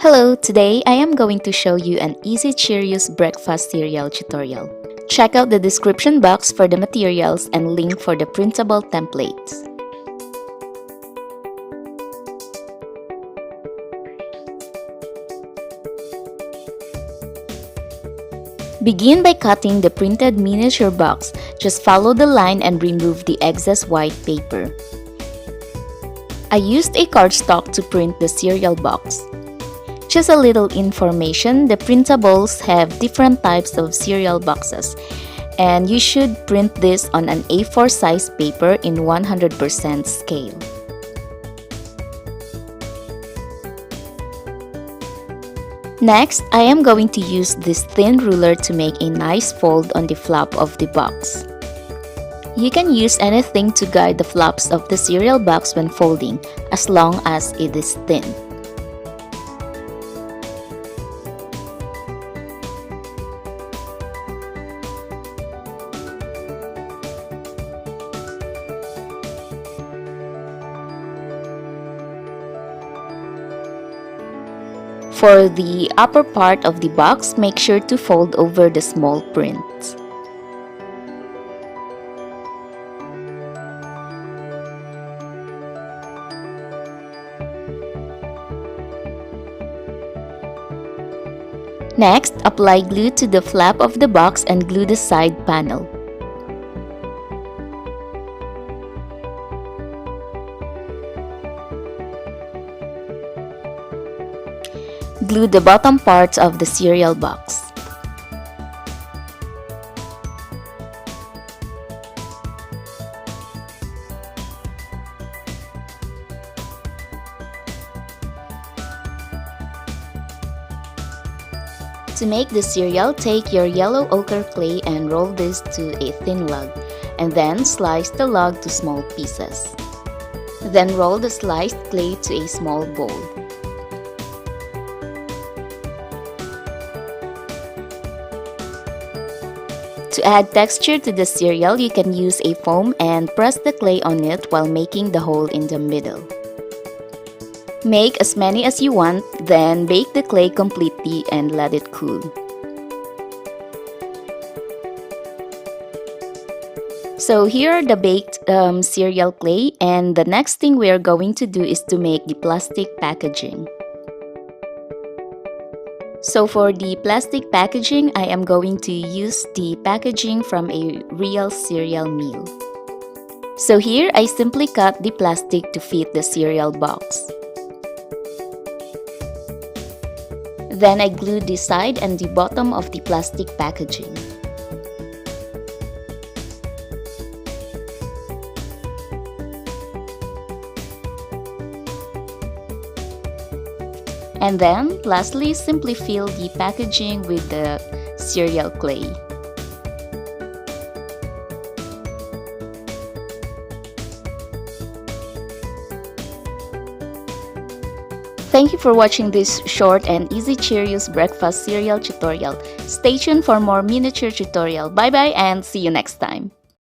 Hello, today I am going to show you an easy Cheerios breakfast cereal tutorial. Check out the description box for the materials and link for the printable templates. Begin by cutting the printed miniature box. Just follow the line and remove the excess white paper. I used a cardstock to print the cereal box. Just a little information, the printables have different types of cereal boxes, and you should print this on an A4 size paper in 100% scale. Next, I am going to use this thin ruler to make a nice fold on the flap of the box. You can use anything to guide the flaps of the cereal box when folding, as long as it is thin. For the upper part of the box, make sure to fold over the small print. Next, apply glue to the flap of the box and glue the side panel. Glue the bottom parts of the cereal box. To make the cereal, take your yellow ochre clay and roll this to a thin log, and then slice the log to small pieces. Then roll the sliced clay to a small bowl. To add texture to the cereal, you can use a foam and press the clay on it while making the hole in the middle. Make as many as you want, then bake the clay completely and let it cool. So here are the baked cereal clay, and the next thing we are going to do is to make the plastic packaging. So for the plastic packaging, I am going to use the packaging from a real cereal meal. So here, I simply cut the plastic to fit the cereal box. Then I glued the side and the bottom of the plastic packaging. And then, lastly, simply fill the packaging with the cereal clay. Thank you for watching this short and easy Cheerios breakfast cereal tutorial. Stay tuned for more miniature tutorial. Bye bye and see you next time.